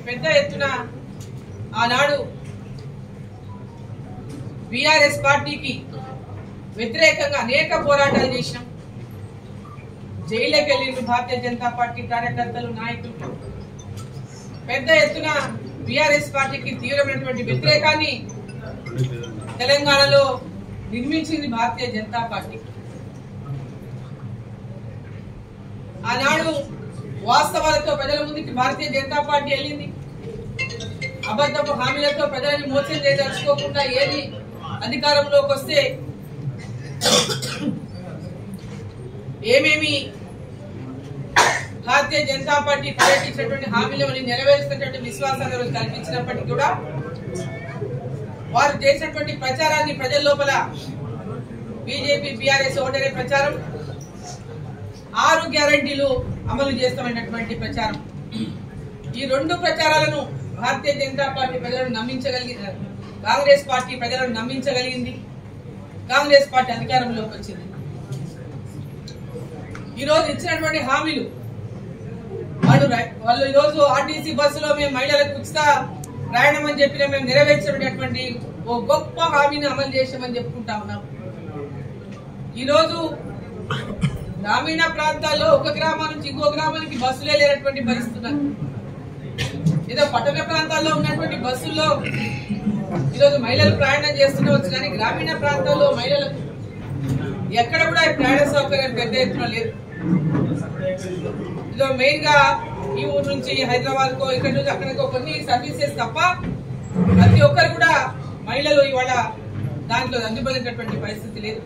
పెద్ద ఎత్తున ఆనాడు బీఆర్ఎస్ పార్టీకి వ్యతిరేకంగా అనేక పోరాటాలు చేసినాం. జైలుకి వెళ్ళిన భారతీయ జనతా పార్టీ కార్యకర్తలు, నాయకులు పెద్ద ఎత్తున బీఆర్ఎస్ పార్టీకి తీవ్రమైనటువంటి వ్యతిరేకాన్ని తెలంగాణలో నిర్మించింది భారతీయ జనతా పార్టీ. ఆనాడు వాస్తవాలతో ప్రజల ముందుకి భారతీయ జనతా పార్టీ వెళ్ళింది. అబద్ధపు హామీలతో ప్రజలని మోసం చేయదలుచుకోకుండా ఏది అధికారంలోకి వస్తే ఏమేమి భారతీయ జనతా పార్టీ ప్రకటించినటువంటి హామీలను నెరవేరుస్తున్నటువంటి విశ్వాసాన్ని కల్పించినప్పటికీ కూడా వారు చేసినటువంటి ప్రచారాన్ని ప్రజల లోపల బీజేపీ బీఆర్ఎస్ ఓటరే ప్రచారం, 6 గ్యారంటీలు అమలు చేస్తామన్నటువంటి ప్రచారం, ఈ 2 ప్రచారాలను భారతీయ జనతా పార్టీ ప్రజలను కాంగ్రెస్ పార్టీ ప్రజలను నమ్మించగలిగింది. కాంగ్రెస్ పార్టీ అధికారంలోకి వచ్చింది. ఈరోజు ఇచ్చినటువంటి హామీలు వాళ్ళు ఈరోజు ఆర్టీసీ బస్సులో మేము మహిళలకు ఉచిత ప్రయాణం అని చెప్పిన మేము నెరవేర్చినటువంటి ఓ గొప్ప హామీని అమలు చేసామని చెప్పుకుంటా ఉన్నాం. ఈరోజు గ్రామీణ ప్రాంతాల్లో ఒక గ్రామం నుంచి ఇంకో గ్రామానికి బస్సులే లేనటువంటి పరిస్థితి. ఏదో పట్టణ ప్రాంతాల్లో ఉన్నటువంటి బస్సుల్లో ఈరోజు మహిళలు ప్రయాణం చేస్తుండవచ్చు, కానీ గ్రామీణ ప్రాంతాల్లో మహిళలకు ఎక్కడ కూడా ప్రయాణ సౌకర్యం పెద్ద ఎత్తున లేదు. ఇదో మెయిన్ గా ఈ ఊరు నుంచి హైదరాబాద్ కో ఇక్కడ నుంచి అక్కడికో కొన్ని సర్వీసెస్ తప్ప ప్రతి ఒక్కరు కూడా మహిళలు ఇవాళ దాంట్లో అందుబడినటువంటి పరిస్థితి లేదు.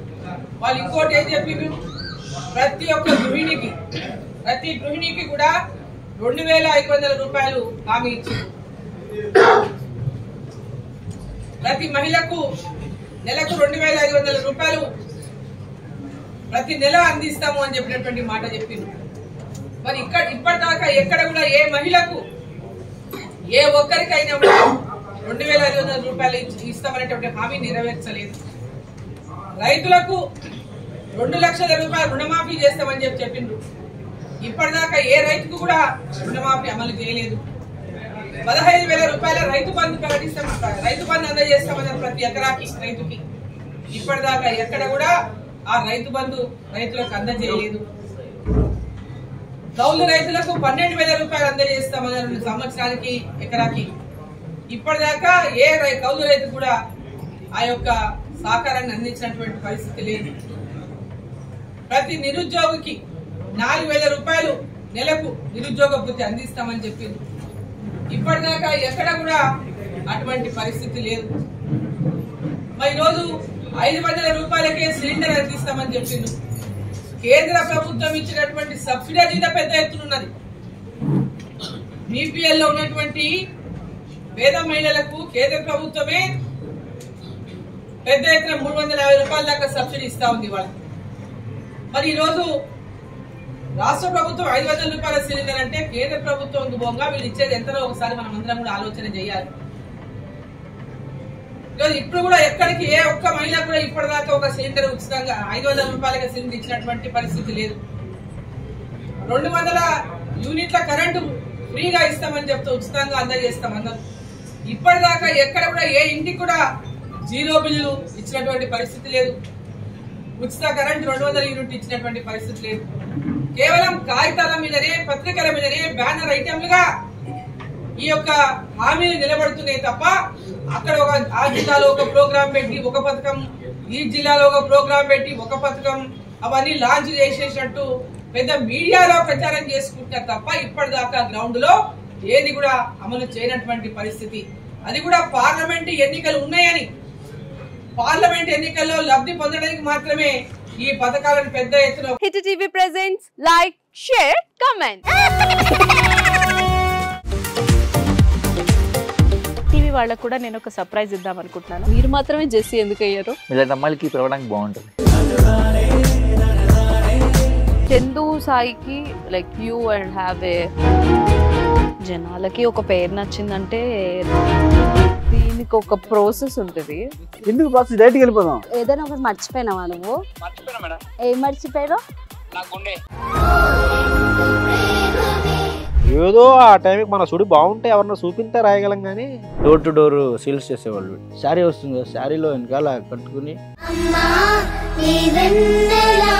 వాళ్ళు ఇంకోటి ఏం చెప్పి ప్రతి ఒక్క గృహిణికి కూడా 2,500 రూపాయలు హామీ ఇచ్చింది. ప్రతి మహిళకు నెలకు 2,500 రూపాయలు ప్రతి నెల అందిస్తాము అని చెప్పినటువంటి మాట చెప్పింది. మరి ఇప్పటిదాకా ఎక్కడ కూడా ఏ మహిళకు ఏ ఒక్కరికైనా 2,500 రూపాయలు ఇస్తామనేటువంటి హామీ నెరవేర్చలేదు. రైతులకు 2 లక్షల రూపాయలు రుణమాఫీ చేస్తామని చెప్పిండ్రు. ఇప్పటిదాకా ఏ రైతుకు కూడా రుణమాఫీ అమలు చేయలేదు. 15,000 రూపాయల రైతు బంధు ప్రకటిస్తాం, రైతు బంధు అందజేస్తామన్నారు ప్రతి ఎకరాకి రైతుకి. ఇప్పటిదాకా ఎక్కడ కూడా ఆ రైతు బంధు రైతులకు అందజేయలేదు. కౌలు రైతులకు 12,000 రూపాయలు అందజేస్తామన్నారు సంవత్సరానికి ఎకరాకి. ఇప్పటిదాకా ఏ కౌలు రైతు కూడా ఆ యొక్క సహకారాన్ని అందించినటువంటి పరిస్థితి లేదు. ప్రతి నిరుద్యోగికి 4,000 రూపాయలు నెలకు నిరుద్యోగ భృతి అందిస్తామని చెప్పింది. ఇప్పటిదాకా ఎక్కడ కూడా అటువంటి పరిస్థితి లేదు. మరి ఈరోజు 500 రూపాయలకే సిలిండర్ అందిస్తామని చెప్పింది. కేంద్ర ప్రభుత్వం ఇచ్చినటువంటి సబ్సిడీ మీద పెద్ద ఎత్తునున్నది. బీపీఎల్ లో ఉన్నటువంటి పేద మహిళలకు కేంద్ర ప్రభుత్వమే పెద్ద ఎత్తున 350 రూపాయల దాకా సబ్సిడీ ఇస్తా ఉంది వాళ్ళకి. మరి ఈరోజు రాష్ట్ర ప్రభుత్వం 500 రూపాయల సిలిండర్ అంటే కేంద్ర ప్రభుత్వం బొంగా వీళ్ళు ఇచ్చేది ఎంతలో ఒకసారి మనం అందరం కూడా ఆలోచన చేయాలి. ఇప్పుడు కూడా ఎక్కడికి ఏ ఒక్క మహిళ కూడా ఇప్పటిదాకా ఒక సిలిండర్ ఉచితంగా 500 రూపాయలకి సిలిండర్ ఇచ్చినటువంటి పరిస్థితి లేదు. 200 యూనిట్ల కరెంటు ఫ్రీగా ఇస్తామని చెప్తూ ఉచితంగా అందజేస్తామన్నారు. ఇప్పటిదాకా ఎక్కడ కూడా ఏ ఇంటికి కూడా 0 బిల్లు ఇచ్చినటువంటి పరిస్థితి లేదు. ఉచిత కరెంటు 200 యూనిట్ ఇచ్చినటువంటి పరిస్థితి లేదు. కేవలం కాగితాల మీదనే, పత్రికల మీదనే బ్యానర్ ఐటెంలుగా ఈ యొక్క హామీలు నిలబడుతున్నాయి తప్ప అక్కడ ఆ జిల్లాలో ఒక ప్రోగ్రాం పెట్టి ఒక పథకం, ఈ జిల్లాలో ఒక ప్రోగ్రాం పెట్టి ఒక పథకం, అవన్నీ లాంచ్ చేసేసినట్టు పెద్ద మీడియాలో ప్రచారం చేసుకుంటారు తప్ప ఇప్పటిదాకా గ్రౌండ్ లో ఏది కూడా అమలు చేయనటువంటి పరిస్థితి. అది కూడా పార్లమెంట్ ఎన్నికలు ఉన్నాయని, పార్లమెంట్ ఎన్నికల్లో లబ్ధి పొందడానికి మాత్రమే ఈ పథకాలను పెద్ద ఎత్తున hit TV presents like, share, comment. TV వాళ్ళకు కూడా నేను ఒక సర్ప్రైజ్ ఇద్దాం అనుకుంటున్నాను. మీరు మాత్రమే జెస్సీ ఎందుకు అయ్యారు? ఇలాంటి అమ్మాయిలకి పిలవడానికి బాగుంటుంది. చందు సాయికి like you and have a జనాలకి ఒక పేరు నచ్చిందంటే దీనికి ఒక ప్రాసెస్ ఉంటుంది. ఎందుకు బాక్స్ డైరెక్ట్‌గా వెళ్ళిపోదాం. ఏదైనా ఒకటి మర్చిపోయినావా నువ్వు? మర్చిపోయినా మేడం. ఏం మర్చిపోయావు? నా గుండె. ఏదో ఆ టైంకి మన సుడి బాగుంటే ఎవరన్నా చూపిస్తే రాయగలం కానీ డోర్ టు డోర్ సేల్స్ చేసేవాళ్ళు. శారీ వస్తుంది కదా, శారీలో వెనకాల కట్టుకుని అమ్మా నీ వెన్నెలా